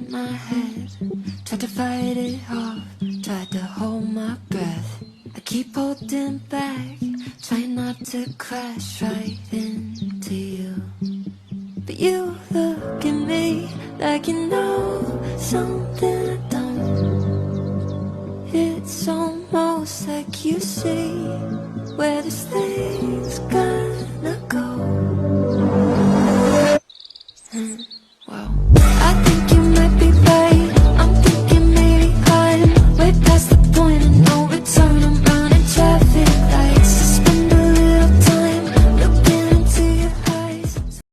in my head. Tried to fight it off, tried to hold my breath. I keep holding back, trying not to crash right into you. But you look at me like you know something I don't. It's almost like you see where this thing's gonna go. And, well,